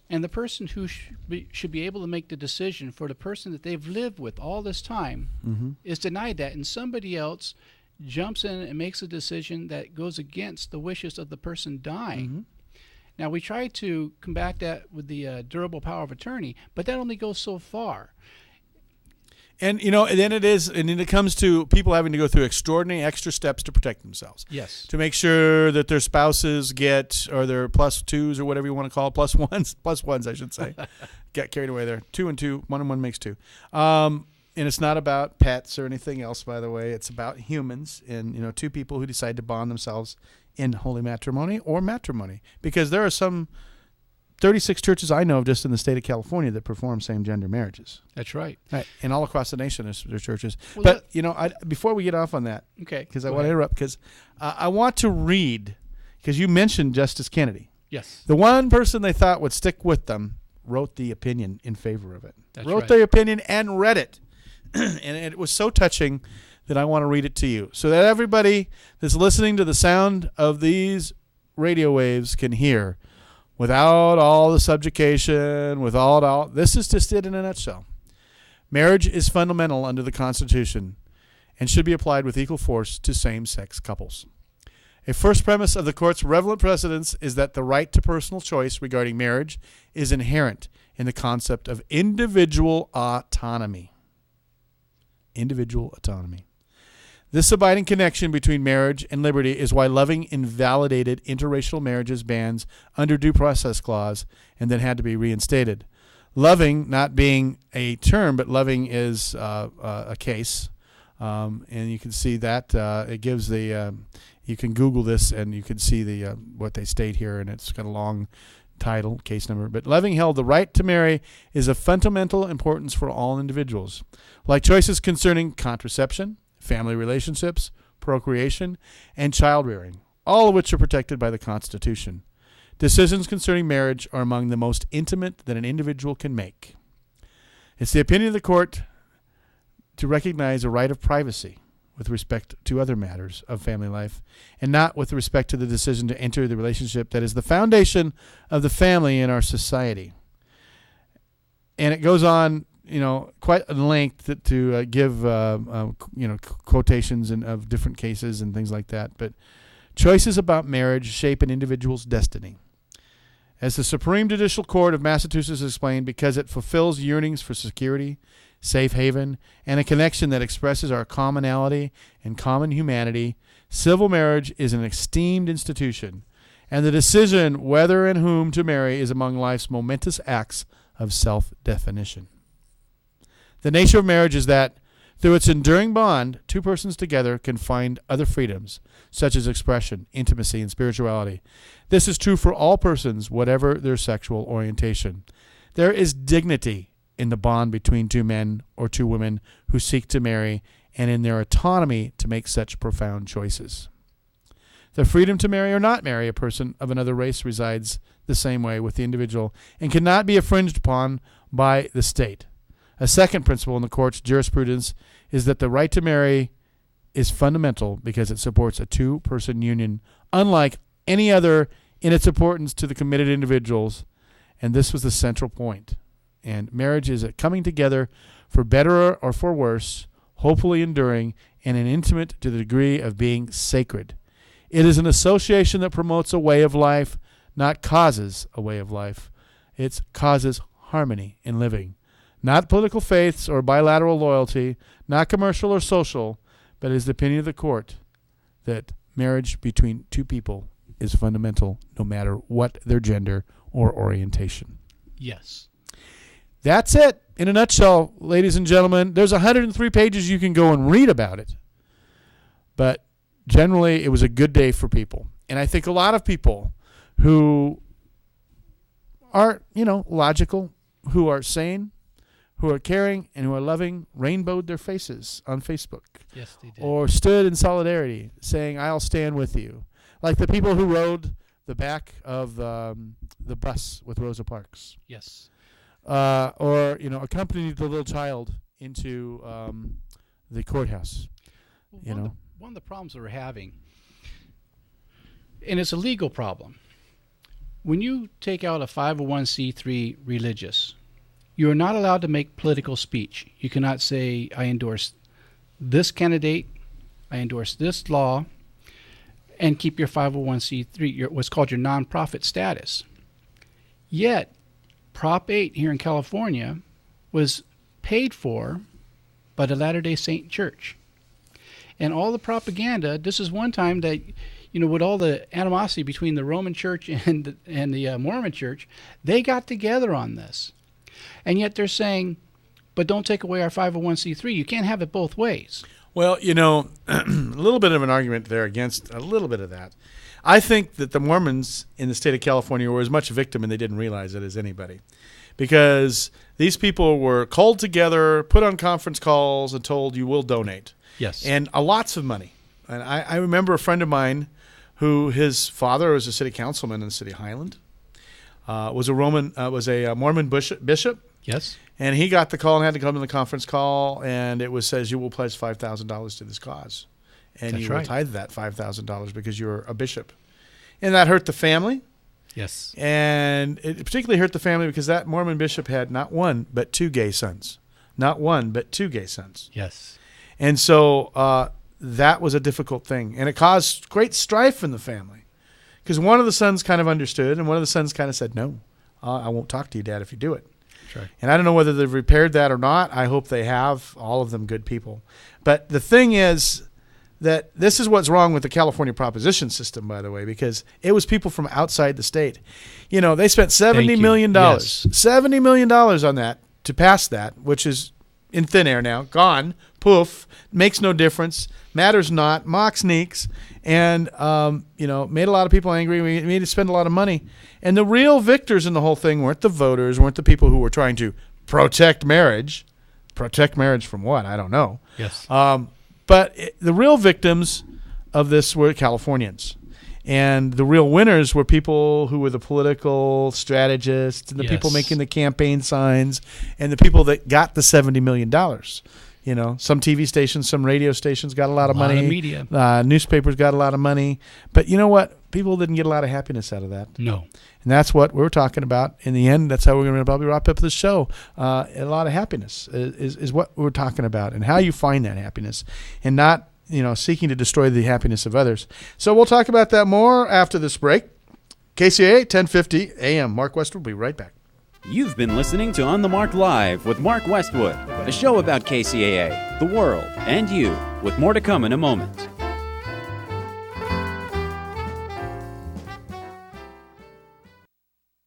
and the person who should be able to make the decision for the person that they've lived with all this time Mm-hmm. is denied that, and somebody else jumps in and makes a decision that goes against the wishes of the person dying. Mm-hmm. Now, we try to combat that with the durable power of attorney, but that only goes so far. And, then it comes to people having to go through extraordinary extra steps to protect themselves. Yes. To make sure that their spouses get, or their plus twos or whatever you want to call it, plus ones, I should say. Get carried away there. 2 and 2, 1 and 1 makes 2. And it's not about pets or anything else, by the way. It's about humans and, two people who decide to bond themselves in holy matrimony or matrimony. Because there are some 36 churches I know of just in the state of California that perform same-gender marriages. That's right. And all across the nation there's churches. Well, but, before we get off on that, okay, because I want to interrupt, because I want to read, because you mentioned Justice Kennedy. Yes. The one person they thought would stick with them wrote the opinion in favor of it. Wrote the opinion and read it. And it was so touching that I want to read it to you so that everybody that's listening to the sound of these radio waves can hear without all the subjugation, without all. This is just it in a nutshell. Marriage is fundamental under the Constitution and should be applied with equal force to same-sex couples. A first premise of the court's relevant precedents is that the right to personal choice regarding marriage is inherent in the concept of individual autonomy. Individual autonomy. This abiding connection between marriage and liberty is why Loving invalidated interracial marriages bans under due process clause and then had to be reinstated. Loving not being a term, but Loving is a case, and you can see that it gives the. You can Google this and you can see the what they state here, and it's got a long title, case number. But Loving held the right to marry is of fundamental importance for all individuals, like choices concerning contraception, family relationships, procreation, and child rearing, all of which are protected by the Constitution. Decisions concerning marriage are among the most intimate that an individual can make. It's the opinion of the court to recognize a right of privacy with respect to other matters of family life, and not with respect to the decision to enter the relationship that is the foundation of the family in our society. And it goes on, quite at length to give, quotations of different cases and things like that. But choices about marriage shape an individual's destiny. As the Supreme Judicial Court of Massachusetts explained, because it fulfills yearnings for security, safe haven, and a connection that expresses our commonality and common humanity, civil marriage is an esteemed institution, and the decision whether and whom to marry is among life's momentous acts of self-definition. The nature of marriage is that, through its enduring bond, two persons together can find other freedoms, such as expression, intimacy, and spirituality. This is true for all persons, whatever their sexual orientation. There is dignity in the bond between two men or two women who seek to marry, and in their autonomy to make such profound choices. The freedom to marry or not marry a person of another race resides the same way with the individual and cannot be infringed upon by the state. A second principle in the court's jurisprudence is that the right to marry is fundamental because it supports a two-person union, unlike any other in its importance to the committed individuals, and this was the central point. And marriage is a coming together for better or for worse, hopefully enduring, and an intimate to the degree of being sacred. It is an association that promotes a way of life, not causes a way of life. It causes harmony in living, not political faiths or bilateral loyalty, not commercial or social, but it is the opinion of the court that marriage between two people is fundamental no matter what their gender or orientation. Yes. That's it in a nutshell, ladies and gentlemen. There's 103 pages you can go and read about it. But generally, it was a good day for people. And I think a lot of people who are, logical, who are sane, who are caring, and who are loving, rainbowed their faces on Facebook. Yes, they did. Or stood in solidarity, saying, "I'll stand with you." Like the people who rode the back of the bus with Rosa Parks. Yes. Or accompanied the little child into the courthouse. One of the problems that we're having, and it's a legal problem, when you take out a 501c3 religious, you are not allowed to make political speech. You cannot say, "I endorse this candidate, I endorse this law," and keep your 501c3, what's called your nonprofit status. Yet, Prop 8 here in California was paid for by the Latter-day Saint Church. And all the propaganda, this is one time that, with all the animosity between the Roman Church and the Mormon Church, they got together on this. And yet they're saying, but don't take away our 501c3. You can't have it both ways. Well, a little bit of an argument there against a little bit of that. I think that the Mormons in the state of California were as much a victim, and they didn't realize it, as anybody. Because these people were called together, put on conference calls, and told, "You will donate." Yes. And lots of money. And I remember a friend of mine who his father was a city councilman in the city of Highland, was a Mormon bishop. Yes. And he got the call and had to come to the conference call, and it says, "You will pledge $5,000 to this cause. And That's you will right. tithe that $5,000 because you're a bishop." And that hurt the family. Yes. And it particularly hurt the family because that Mormon bishop had not one but two gay sons. Not one but two gay sons. Yes. And so that was a difficult thing. And it caused great strife in the family because one of the sons kind of understood and one of the sons kind of said, "No, I won't talk to you, Dad, if you do it." That's right. And I don't know whether they've repaired that or not. I hope they have, all of them good people. But the thing is that this is what's wrong with the California proposition system, by the way, because it was people from outside the state. They spent $70 million. Yes. $70 million on that to pass that, which is in thin air now, gone, poof, makes no difference, matters not, mock sneaks, and made a lot of people angry. We made to spend a lot of money. And the real victors in the whole thing weren't the voters, weren't the people who were trying to protect marriage. Protect marriage from what? I don't know. Yes. But the real victims of this were Californians. And the real winners were people who were the political strategists and the people making the campaign signs and the people that got the $70 million. Some TV stations, some radio stations got a lot of money. A lot of media. Newspapers got a lot of money. But you know what? People didn't get a lot of happiness out of that. No. And that's what we're talking about. In the end, that's how we're going to probably wrap up this show. A lot of happiness is what we're talking about and how you find that happiness and not seeking to destroy the happiness of others. So we'll talk about that more after this break. KCAA 1050 AM. Mark Westwood will be right back. You've been listening to On the Mark Live with Mark Westwood, a show about KCAA, the world, and you, with more to come in a moment.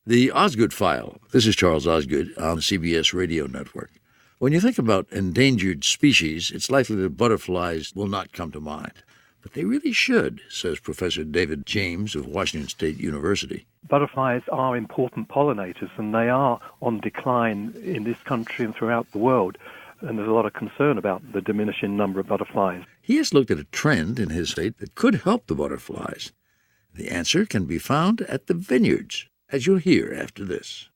The Osgood File. This is Charles Osgood on the CBS Radio Network. When you think about endangered species, it's likely that butterflies will not come to mind. But they really should, says Professor David James of Washington State University. Butterflies are important pollinators, and they are on decline in this country and throughout the world. And there's a lot of concern about the diminishing number of butterflies. He has looked at a trend in his state that could help the butterflies. The answer can be found at the vineyards, as you'll hear after this.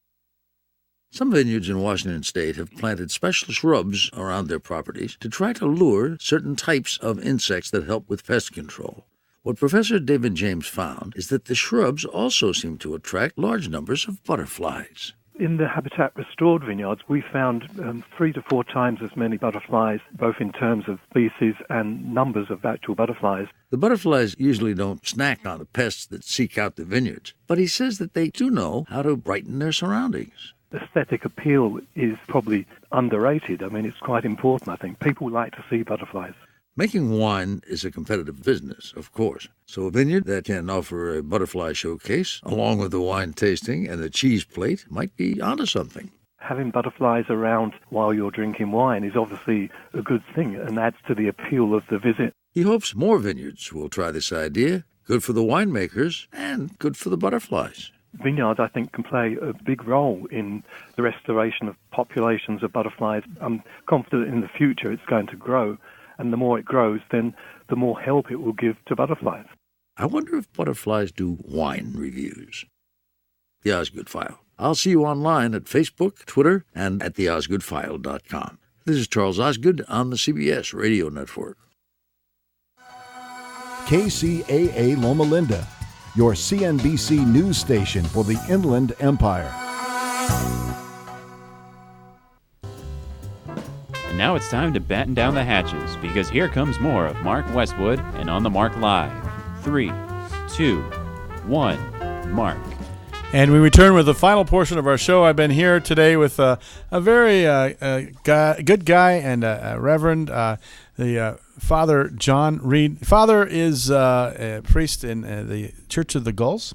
Some vineyards in Washington State have planted special shrubs around their properties to try to lure certain types of insects that help with pest control. What Professor David James found is that the shrubs also seem to attract large numbers of butterflies. In the habitat restored vineyards, we found 3 to 4 times as many butterflies, both in terms of species and numbers of actual butterflies. The butterflies usually don't snack on the pests that seek out the vineyards, but he says that they do know how to brighten their surroundings. aesthetic appeal is probably underrated. I mean, it's quite important, I think. People like to see butterflies. Making wine is a competitive business, of course. So a vineyard that can offer a butterfly showcase, along with the wine tasting and the cheese plate, might be onto something. Having butterflies around while you're drinking wine is obviously a good thing and adds to the appeal of the visit. He hopes more vineyards will try this idea. Good for the winemakers and good for the butterflies. Vineyards, I think, can play a big role in the restoration of populations of butterflies. I'm confident in the future it's going to grow, and the more it grows, then the more help it will give to butterflies. I wonder if butterflies do wine reviews. The Osgood File. I'll see you online at Facebook, Twitter, and at theosgoodfile.com. This is Charles Osgood on the CBS Radio Network. KCAA Loma Linda, your CNBC news station for the Inland Empire. And now it's time to batten down the hatches, because here comes more of Mark Westwood and On the Mark Live. 3, 2, 1, Mark. And we return with the final portion of our show. I've been here today with a very good guy and a reverend, the Father John Reed. Father is a priest in the Church of the Gulls,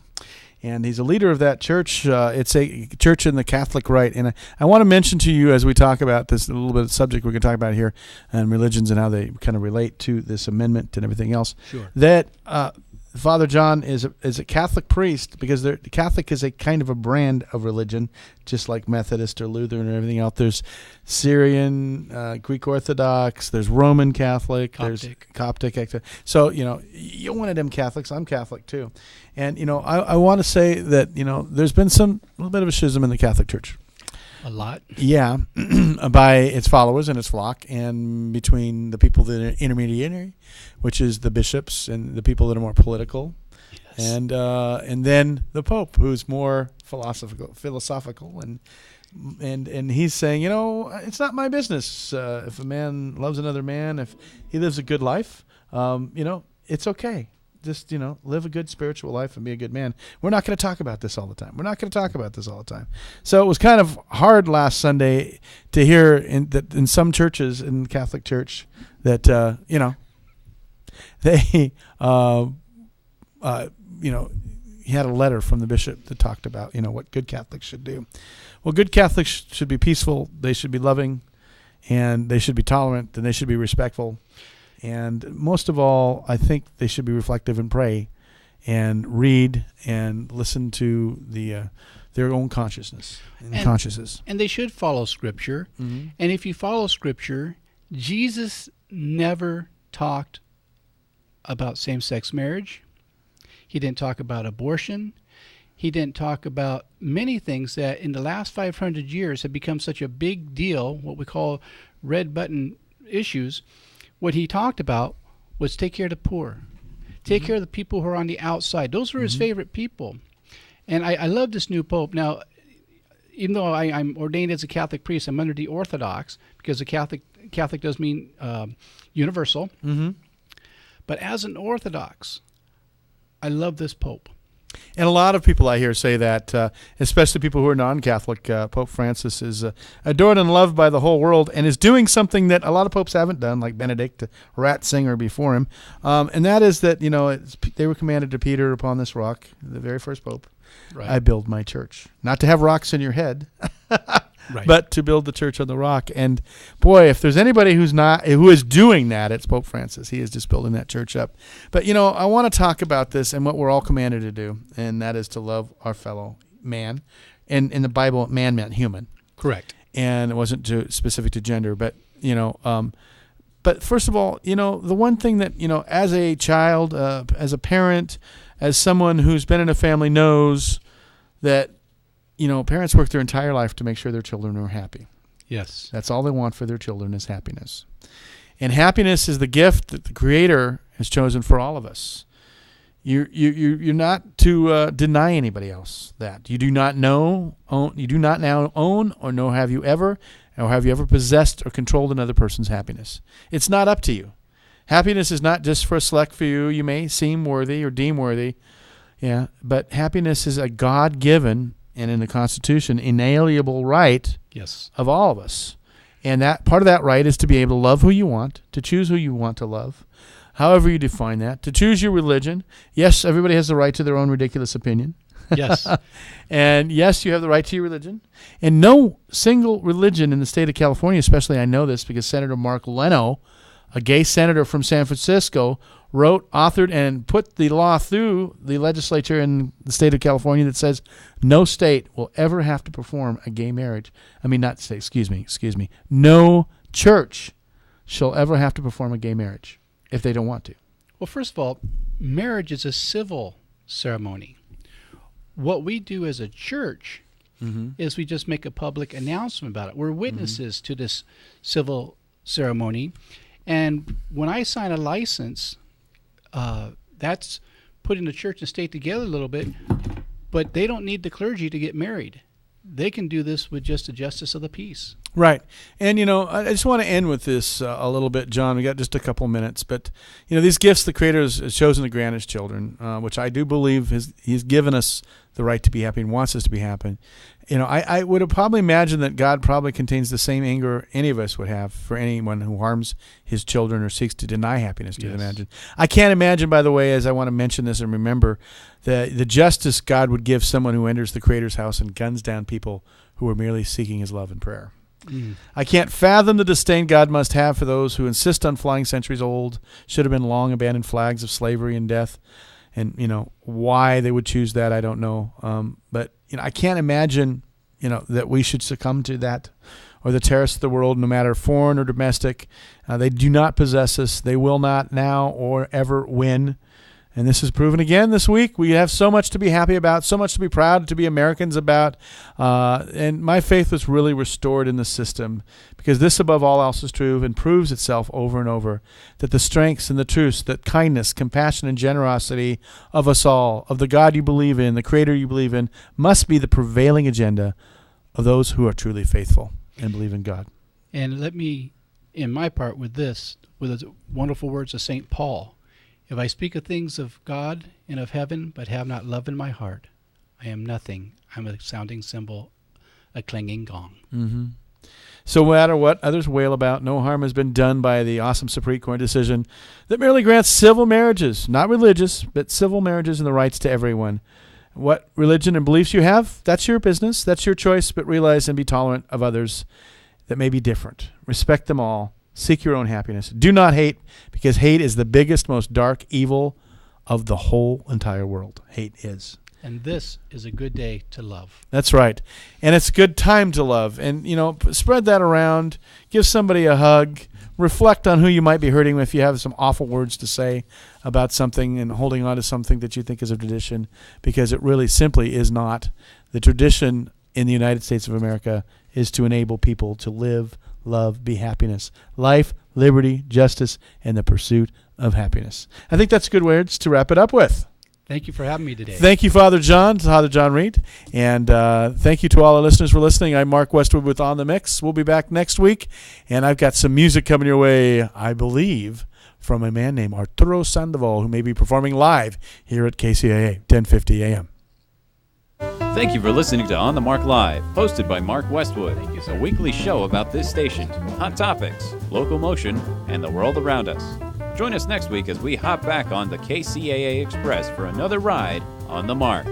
and he's a leader of that church. It's a church in the Catholic Rite. And I want to mention to you, as we talk about this, a little bit of subject we're going to talk about here, and religions and how they kind of relate to this amendment and everything else, that Father John is a Catholic priest, because the Catholic is a kind of a brand of religion, just like Methodist or Lutheran or everything else. There's Syrian, Greek Orthodox, there's Roman Catholic, there's Coptic. So, you're one of them Catholics. I'm Catholic too. And, I want to say that, there's been a little bit of a schism in the Catholic Church. A lot? Yeah, by its followers and its flock, and between the people that are intermediary, which is the bishops, and the people that are more political, yes. And then the Pope, who's more philosophical, and he's saying, it's not my business if a man loves another man, if he lives a good life, it's okay. Just, live a good spiritual life and be a good man. We're not going to talk about this all the time. So it was kind of hard last Sunday to hear in some churches, in the Catholic Church, that, they, he had a letter from the bishop that talked about, what good Catholics should do. Well, good Catholics should be peaceful. They should be loving, and they should be tolerant, and they should be respectful. And most of all, I think they should be reflective and pray and read and listen to their own consciousness and consciences. And they should follow Scripture. Mm-hmm. And if you follow Scripture, Jesus never talked about same-sex marriage. He didn't talk about abortion. He didn't talk about many things that in the last 500 years have become such a big deal, what we call red button issues. What he talked about was take care of the poor, take care of the people who are on the outside. Those were his favorite people. And I love this new Pope. Now, even though I'm ordained as a Catholic priest, I'm under the Orthodox, because the Catholic does mean universal. Mm-hmm. But as an Orthodox, I love this Pope. And a lot of people I hear say that, especially people who are non-Catholic. Pope Francis is adored and loved by the whole world, and is doing something that a lot of popes haven't done, like Benedict, Ratzinger before him. And that is that, they were commanded to Peter, upon this rock, the very first pope, right, I build my church. Not to have rocks in your head, right, but to build the church on the rock. And boy, if there's anybody who is doing that, it's Pope Francis. He is just building that church up. But I want to talk about this and what we're all commanded to do, and that is to love our fellow man. And in the Bible, man meant human. Correct. And it wasn't specific to gender, but but first of all, the one thing that as a child, as a parent, as someone who's been in a family, knows that parents work their entire life to make sure their children are happy. Yes. That's all they want for their children is happiness. And happiness is the gift that the Creator has chosen for all of us. You're not to deny anybody else that. You do not now own, or nor have you ever possessed or controlled another person's happiness. It's not up to you. Happiness is not just for a select few. You may seem worthy or deem worthy. Yeah, but happiness is a God-given and in the Constitution, inalienable right Yes. of all of us. And that part of that right is to be able to love who you want, to choose who you want to love, however you define that, to choose your religion. Yes, everybody has the right to their own ridiculous opinion. Yes. And yes, you have the right to your religion. And no single religion in the state of California, especially I know this because Senator Mark Leno, a gay senator from San Francisco, wrote, authored, and put the law through the legislature in the state of California that says no state will ever have to perform a gay marriage. I mean, not state, excuse me. No church shall ever have to perform a gay marriage if they don't want to. Well, first of all, marriage is a civil ceremony. What we do as a church is we just make a public announcement about it. We're witnesses to this civil ceremony. And when I sign a license, that's putting the church and state together a little bit, but they don't need the clergy to get married. They can do this with just the justice of the peace. Right. And, I just want to end with this a little bit, John. We got just a couple minutes. But, these gifts the Creator has chosen to grant His children, which I do believe He's given us the right to be happy and wants us to be happy. I would probably imagine that God probably contains the same anger any of us would have for anyone who harms His children or seeks to deny happiness to them. Imagine. I can't imagine, by the way, as I want to mention this and remember, the justice God would give someone who enters the Creator's house and guns down people who are merely seeking His love and prayer. I can't fathom the disdain God must have for those who insist on flying centuries old, should have been long abandoned flags of slavery and death. And, why they would choose that, I don't know. But, I can't imagine, that we should succumb to that or the terrorists of the world, no matter foreign or domestic. They do not possess us. They will not now or ever win. And this is proven again this week. We have so much to be happy about, so much to be proud to be Americans about. And my faith was really restored in the system because this, above all else, is true and proves itself over and over, that the strengths and the truths, that kindness, compassion, and generosity of us all, of the God you believe in, the Creator you believe in, must be the prevailing agenda of those who are truly faithful and believe in God. And let me, in my part with this, with the wonderful words of St. Paul, if I speak of things of God and of heaven, but have not love in my heart, I am nothing. I'm a sounding cymbal, a clanging gong. Mm-hmm. So no matter what others wail about, no harm has been done by the awesome Supreme Court decision that merely grants civil marriages, not religious, but civil marriages and the rights to everyone. What religion and beliefs you have, that's your business, that's your choice, but realize and be tolerant of others that may be different. Respect them all. Seek your own happiness. Do not hate, because hate is the biggest, most dark evil of the whole entire world. Hate is. And this is a good day to love. That's right. And it's a good time to love. And, spread that around. Give somebody a hug. Reflect on who you might be hurting if you have some awful words to say about something and holding on to something that you think is a tradition, because it really simply is not. The tradition in the United States of America is to enable people to live, love, be happiness, life, liberty, justice, and the pursuit of happiness. I think that's good words to wrap it up with. Thank you for having me today. Thank you, Father John Reed. And thank you to all our listeners for listening. I'm Mark Westwood with On the Mix. We'll be back next week. And I've got some music coming your way, I believe, from a man named Arturo Sandoval, who may be performing live here at KCAA, 1050 AM. Thank you for listening to On the Mark Live, hosted by Mark Westwood. It's a weekly show about this station, hot topics, local motion, and the world around us. Join us next week as we hop back on the KCAA Express for another ride on the Mark.